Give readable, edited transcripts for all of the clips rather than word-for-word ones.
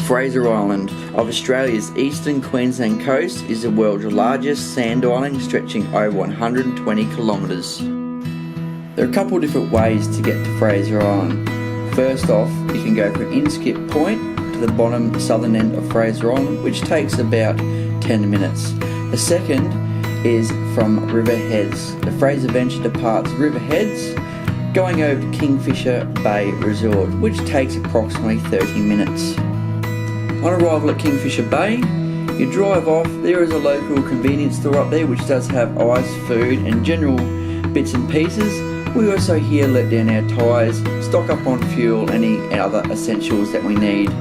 Fraser Island of Australia's eastern Queensland coast is the world's largest sand island, stretching over 120 kilometres. There are a couple of different ways to get to Fraser Island. First off, you can go from Inskip Point to the bottom southern end of Fraser Island, which takes about 10 minutes. The second is from River Heads. The Fraser Venture departs River Heads, going over to Kingfisher Bay Resort, which takes approximately 30 minutes. On arrival at Kingfisher Bay, you drive off. There is a local convenience store up there which does have ice, food and general bits and pieces. We also here let down our tyres, stock up on fuel and any other essentials that we need.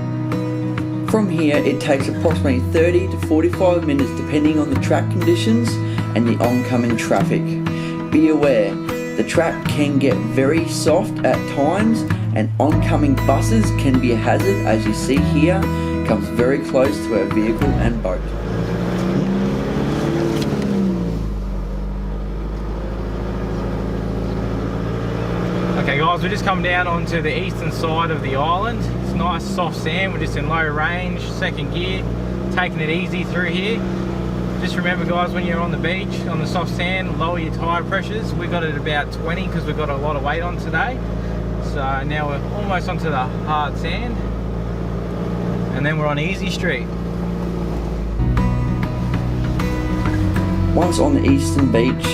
From here it takes approximately 30 to 45 minutes depending on the track conditions and the oncoming traffic. Be aware, the track can get very soft at times and oncoming buses can be a hazard. As you see here, it comes very close to our vehicle and boat. Okay guys, we're just come down onto the eastern side of the island. It's nice soft sand, we're just in low range, second gear, taking it easy through here. Just remember guys, when you're on the beach, on the soft sand, lower your tyre pressures. We got it at about 20 because we've got a lot of weight on today. So now we're almost onto the hard sand. And then we're on easy street. Once on the eastern beach,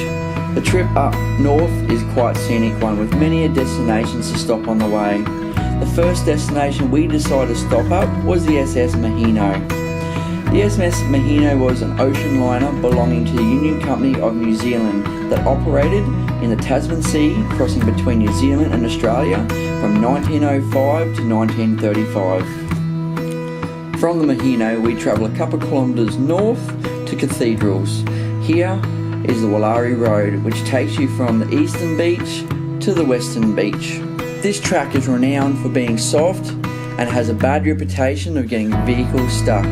the trip up north is quite a scenic one with many destinations to stop on the way. The first destination we decided to stop up was the SS Mahino. The SS Mahino was an ocean liner belonging to the Union Company of New Zealand that operated in the Tasman Sea, crossing between New Zealand and Australia from 1905 to 1935. From the Mahino we travel a couple of kilometres north to Cathedrals. Here is the Woollari Road, which takes you from the eastern beach to the western beach. This track is renowned for being soft and has a bad reputation of getting vehicles stuck.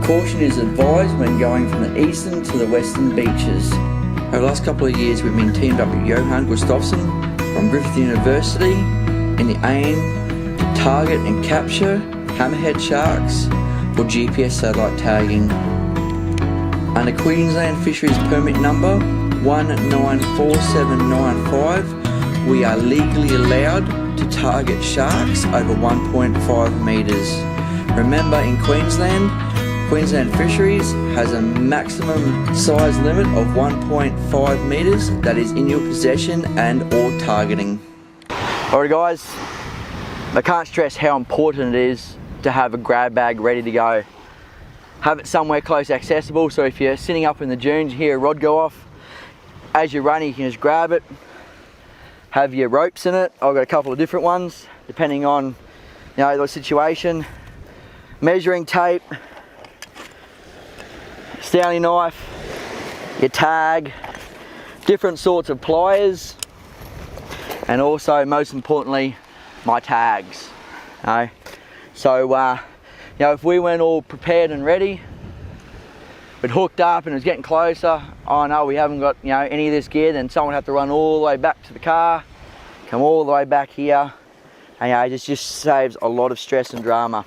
Caution is advised when going from the eastern to the western beaches. Over the last couple of years we've been teamed up with Johan Gustafsson from Griffith University in the aim to target and capture hammerhead sharks for GPS satellite tagging. Under Queensland Fisheries Permit Number 194795, we are legally allowed to target sharks over 1.5 metres. Remember, in Queensland Fisheries has a maximum size limit of 1.5 metres that is in your possession and or targeting. Alright guys, I can't stress how important it is to have a grab bag ready to go. Have it somewhere close accessible, so if you're sitting up in the dunes, you hear a rod go off, as you're running you can just grab it. Have your ropes in it. I've got a couple of different ones depending on the situation. Measuring tape, Stanley knife, your tag, different sorts of pliers, and also most importantly my tags. So if we weren't all prepared and ready, we'd hooked up and it was getting closer, oh no, we haven't got any of this gear, then someone would have to run all the way back to the car, come all the way back here, and it just saves a lot of stress and drama.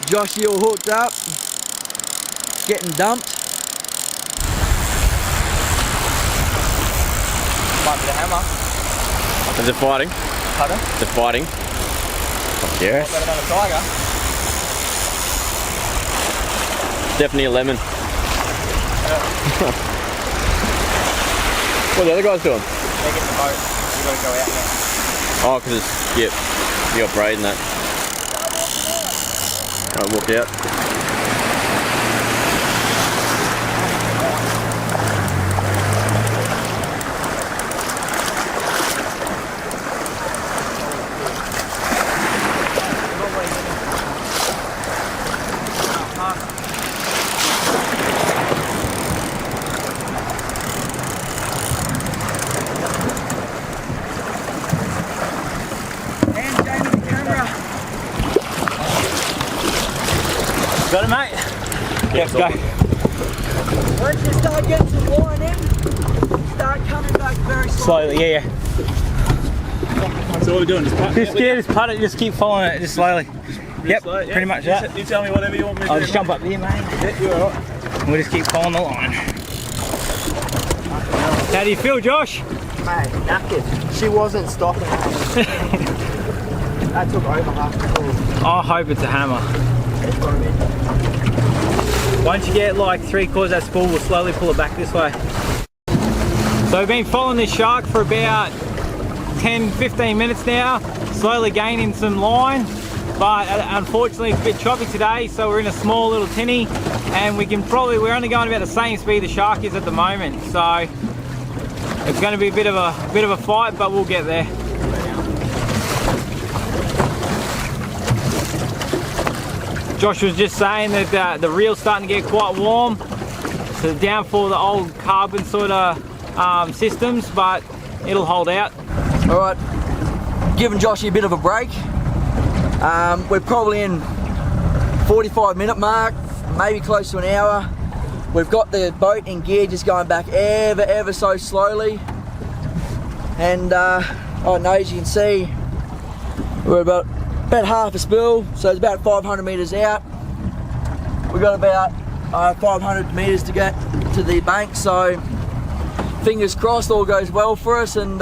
Josh, you all hooked up, getting dumped. Might be the hammer. Is it fighting? Pardon? Is it fighting? Yes. Better than a tiger. Definitely a lemon. What are the other guys doing? They're getting the boat. We've got to go out now. Oh, because it's, yep, you got braid and that. I walked out. Got it, mate? Yeah, let's go. Once you start getting some line in, start coming back very slowly. Slowly, yeah. So what are we doing? Just putt? Just putt it, just keep following it, just slowly. Yep, Slow, yeah. pretty much that. You tell me whatever you want me to do. I'll just jump up here, mate. Yeah, you're alright. And we'll just keep following the line. How do you feel, Josh? Mate, knackered. She wasn't stopping. That took over half the pool. I hope it's a hammer. It's gonna be. Once you get like 3/4 of that spool, we'll slowly pull it back this way. So we've been following this shark for about 10-15 minutes now, slowly gaining some line, but unfortunately it's a bit choppy today, so we're in a small little tinny, and we're only going about the same speed the shark is at the moment, so it's going to be a bit of a fight, but we'll get there. Josh was just saying that the reel's starting to get quite warm, so the downfall of the old carbon sort of systems, but it'll hold out. All right, giving Joshy a bit of a break. We're probably in 45-minute mark, maybe close to an hour. We've got the boat in gear, just going back ever so slowly. And oh no, as you can see, we're about half a spill, so it's about 500 metres out. We've got about 500 metres to get to the bank, so fingers crossed all goes well for us, and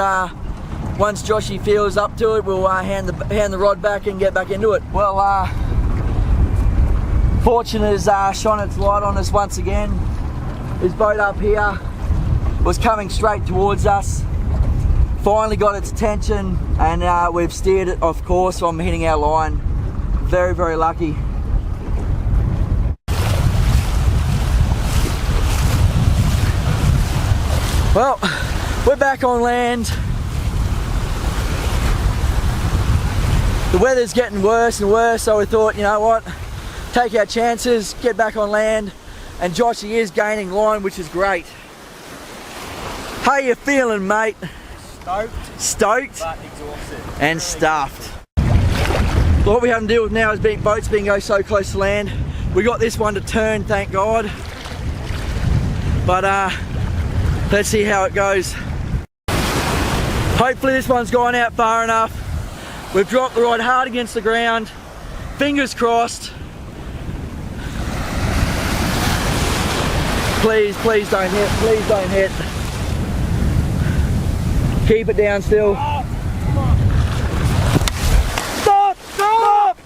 once Joshy feels up to it, we'll hand the rod back and get back into it. Well, fortune has shone its light on us once again. This boat up here was coming straight towards us. Finally got its attention, and we've steered it off course from hitting our line. Very lucky. Well, we're back on land. The weather's getting worse and worse, so we thought, you know what, take our chances, get back on land, and Joshy is gaining line, which is great. How you feeling, mate? Stoked But exhausted. and stuffed. What we have to deal with now is boats being go so close to land. We got this one to turn, thank God. But let's see how it goes. Hopefully this one's gone out far enough. We've dropped the rod hard against the ground. Fingers crossed. Please don't hit, please don't hit. Keep it down still. Stop! Stop!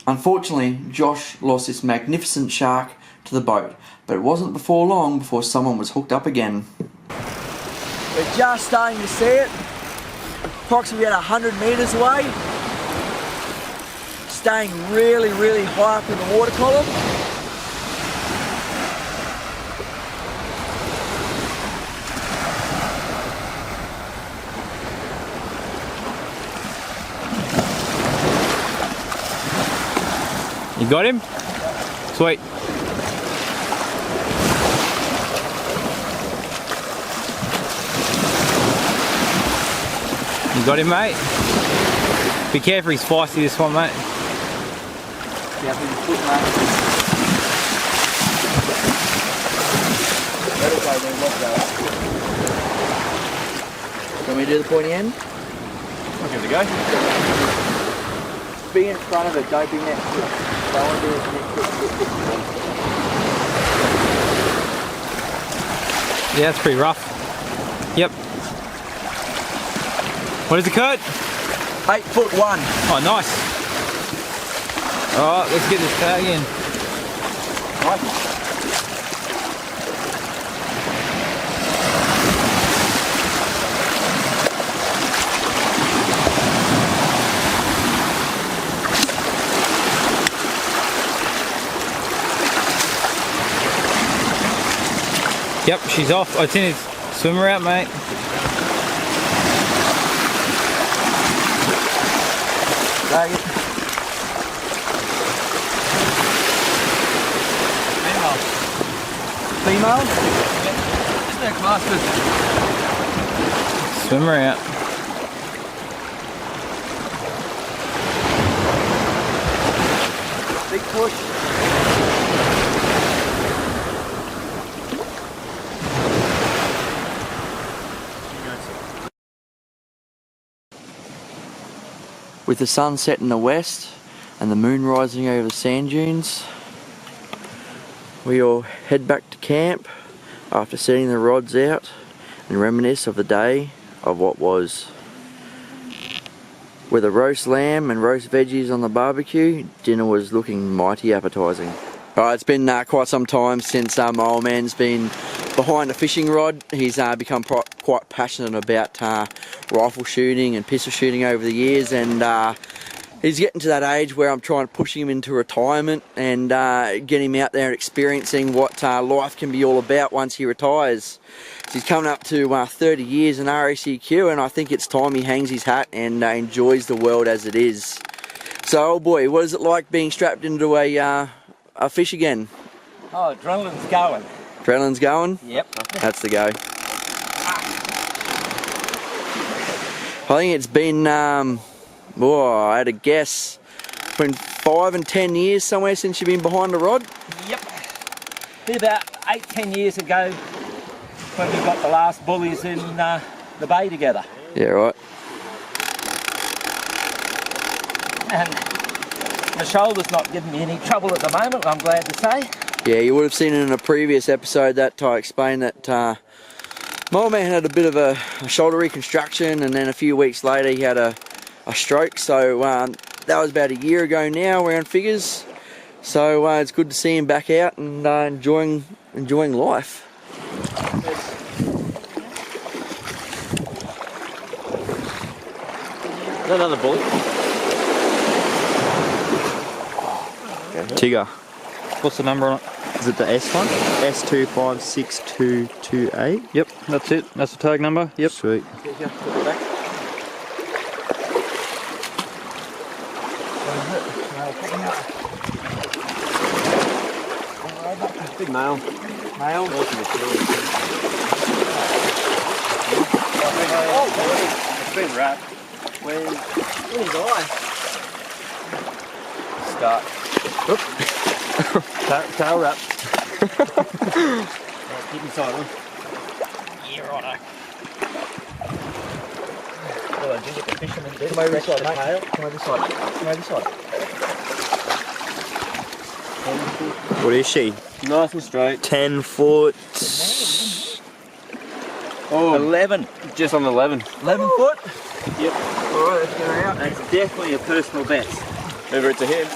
Unfortunately, Josh lost this magnificent shark to the boat, but it wasn't before long before someone was hooked up again. We're just starting to see it. Approximately about 100 metres away. Staying really high up in the water column. You got him? Sweet. You got him, mate? Be careful, he's feisty, this one, mate. Yeah, with your foot, mate. That'll go then, what goes? Want me to do the pointy end? I'll give it a go. Be in front of it, don't be next to it. Don't want to do it next to it. Yeah, that's pretty rough. Yep. What is the cut? 8'1". Oh, nice. Alright, let's get this tag in. Yep, she's off. It's in his swimmer out, mate. Drag it. Female? Isn't that classed as Swimmer out. Big push. With the sun set in the west and the moon rising over the sand dunes, we all head back to camp after setting the rods out and reminisce of the day of what was. With a roast lamb and roast veggies on the barbecue, dinner was looking mighty appetising. Alright, it's been quite some time since my old man's been behind a fishing rod. He's become quite passionate about rifle shooting and pistol shooting over the years, and he's getting to that age where I'm trying to push him into retirement and get him out there and experiencing what life can be all about once he retires. So he's coming up to 30 years in RACQ, and I think it's time he hangs his hat and enjoys the world as it is. So, oh boy, what is it like being strapped into a fish again? Oh, adrenaline's going. Adrenaline's going? Yep. That's the go. I think it's been, I had a guess, between 5 and 10 years somewhere since you've been behind the rod? Yep. Be about 8-10 years ago when we got the last bullies in the bay together. Yeah, right. And my shoulder's not giving me any trouble at the moment, I'm glad to say. Yeah, you would have seen in a previous episode that I explained that my old man had a bit of a shoulder reconstruction, and then a few weeks later he had a stroke. So that was about a year ago now, around figures. So it's good to see him back out and enjoying life. Is that another bully? Tigger. What's the number on it? Is it the S one? S256228. Yep, that's it. That's the tag number. Yep. Sweet. Big male. Male? Oh, It's been wrapped. when his eye. Start. Tail wrap. Keep inside him. Yeah, righto. Well, I do get the fisherman did. Come over this side, mate. Come over this side. Come over this side. What is she? Nice and straight. 10 foot. Oh, 11. just on 11. 11 foot? Yep. Alright, let's get her out. That's definitely a personal best. Over it's ahead.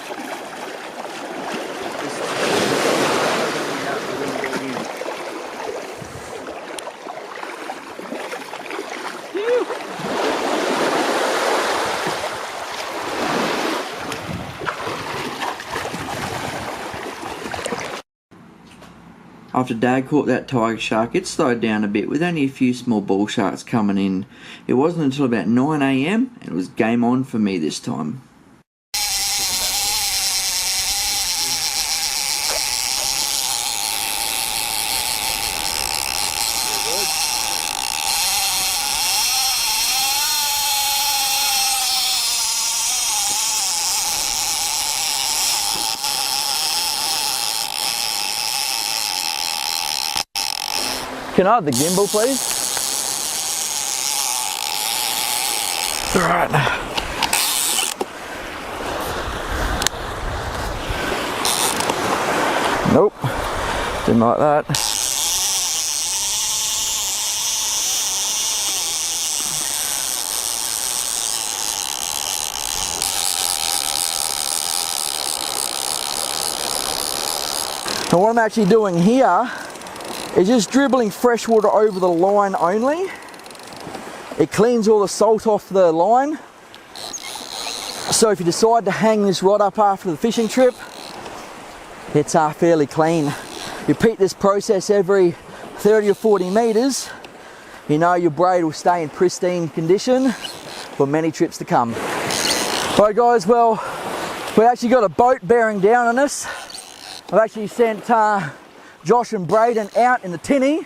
After Dad caught that tiger shark, it slowed down a bit with only a few small bull sharks coming in. It wasn't until about 9 AM and it was game on for me this time. Can I have the gimbal, please? Alright. Nope. Didn't like that. And what I'm actually doing here is just dribbling fresh water over the line only. It cleans all the salt off the line. So if you decide to hang this rod up after the fishing trip, it's fairly clean. Repeat this process every 30 or 40 metres, you know your braid will stay in pristine condition for many trips to come. Alright guys, well, we actually got a boat bearing down on us. I've actually sent Josh and Braden out in the tinny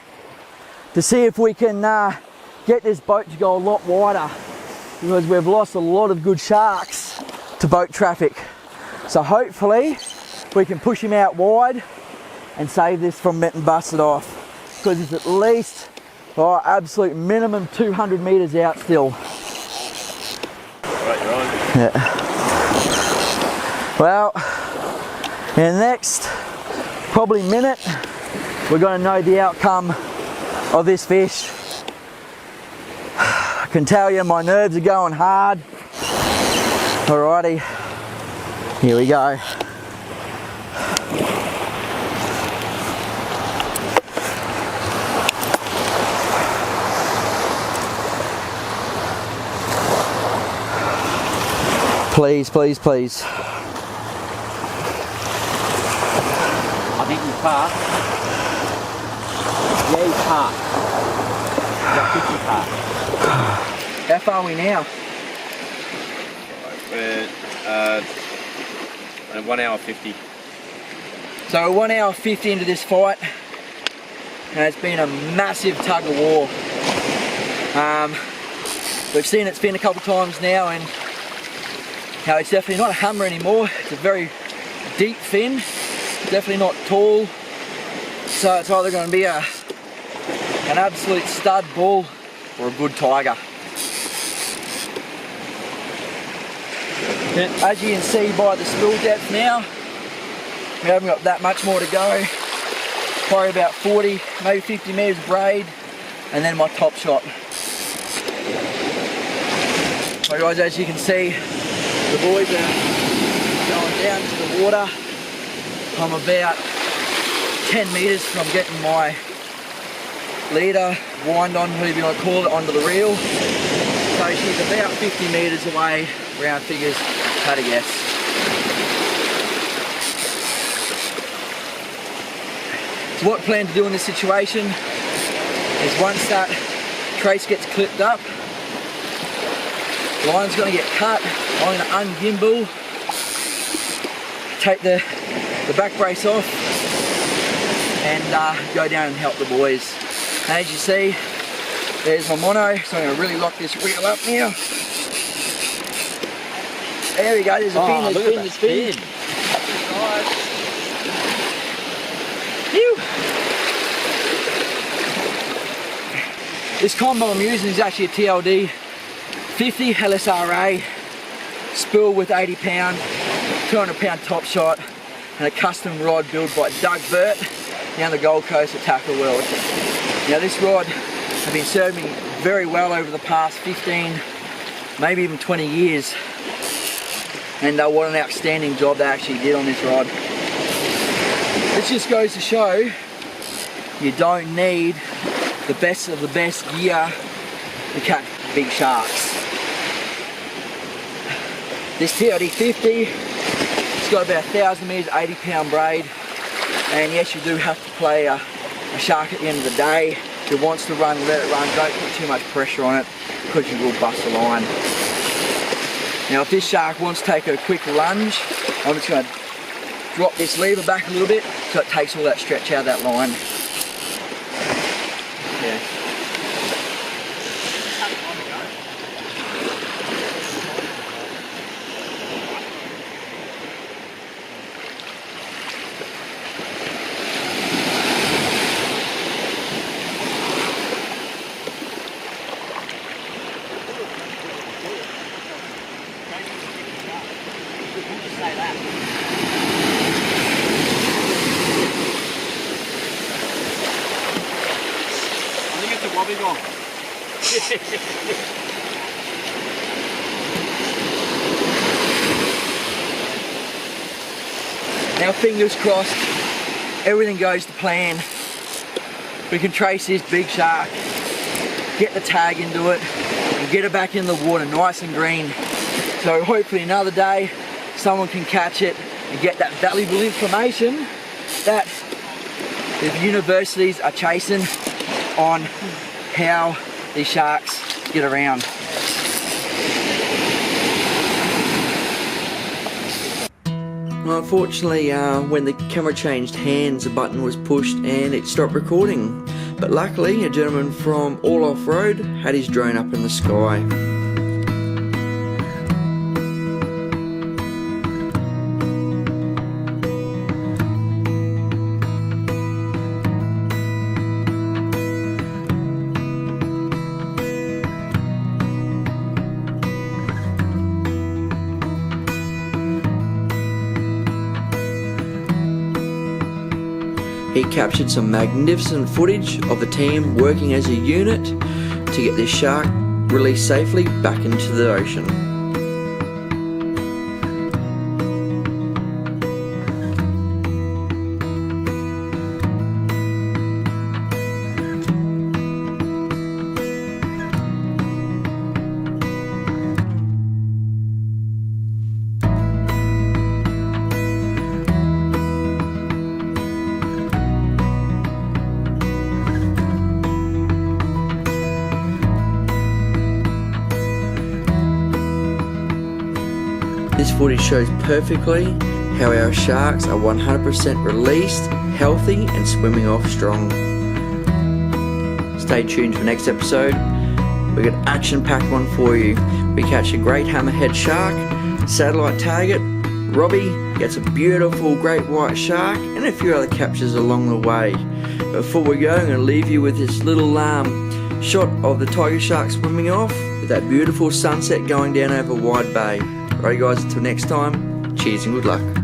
to see if we can get this boat to go a lot wider, because we've lost a lot of good sharks to boat traffic. So hopefully we can push him out wide and save this from getting busted off, because it's at least absolute minimum 200 metres out still. Right, you're on. Well, in the next probably minute, we're going to know the outcome of this fish. I can tell you my nerves are going hard. Alrighty, here we go. Please, please, please. I think you park. Yeah, you park. Yeah, 50 park. How far are we now? We're 1 hour 50. So we're 1 hour 50 into this fight, and it's been a massive tug of war. We've seen it spin a couple times now, and it's definitely not a hammer anymore. It's a very deep fin, definitely not tall. So it's either going to be an absolute stud bull or a good tiger. As you can see by the spill depth now, we haven't got that much more to go. Probably about 40, maybe 50 metres of braid, and then my top shot. So guys, as you can see, the boys are going down to the water. I'm about 10 metres from getting my leader, wind on, whatever you want to call it, onto the reel. So she's about 50 metres away, round figures, had a guess. So what I plan to do in this situation is once that trace gets clipped up, the line's going to get cut. I'm going to ungimbal, take the back brace off, and go down and help the boys. And as you see, there's my mono, so I'm going to really lock this reel up now. There we go, there's a fin, there's fin. Phew. This combo I'm using is actually a TLD 50 LSRA, spool with 80 pound, 200 pound top shot, and a custom rod built by Doug Burt down the Gold Coast at Tackle World. Now this rod has been serving me very well over the past 15, maybe even 20 years. And what an outstanding job they actually did on this rod. This just goes to show you don't need the best of the best gear to catch big sharks. This TLD 50, it's got about 1,000 metres, 80 pound braid, and yes, you do have to play a shark at the end of the day. If it wants to run, let it run, don't put too much pressure on it because you will bust the line. Now if this shark wants to take a quick lunge, I'm just going to drop this lever back a little bit so it takes all that stretch out of that line. Yeah. Now fingers crossed, everything goes to plan. We can trace this big shark, get the tag into it, and get it back in the water nice and green. So hopefully another day, someone can catch it and get that valuable information that the universities are chasing on how these sharks get around. Unfortunately, when the camera changed hands, a button was pushed and it stopped recording. But luckily, a gentleman from All Off Road had his drone up in the sky. He captured some magnificent footage of the team working as a unit to get this shark released safely back into the ocean. This footage shows perfectly how our sharks are 100% released, healthy and swimming off strong. Stay tuned for next episode. We've got an action-packed one for you. We catch a great hammerhead shark, satellite target, Robbie gets a beautiful great white shark and a few other captures along the way. Before we go, I'm going to leave you with this little shot of the tiger shark swimming off with that beautiful sunset going down over Wide Bay. Alright guys, until next time, cheers and good luck.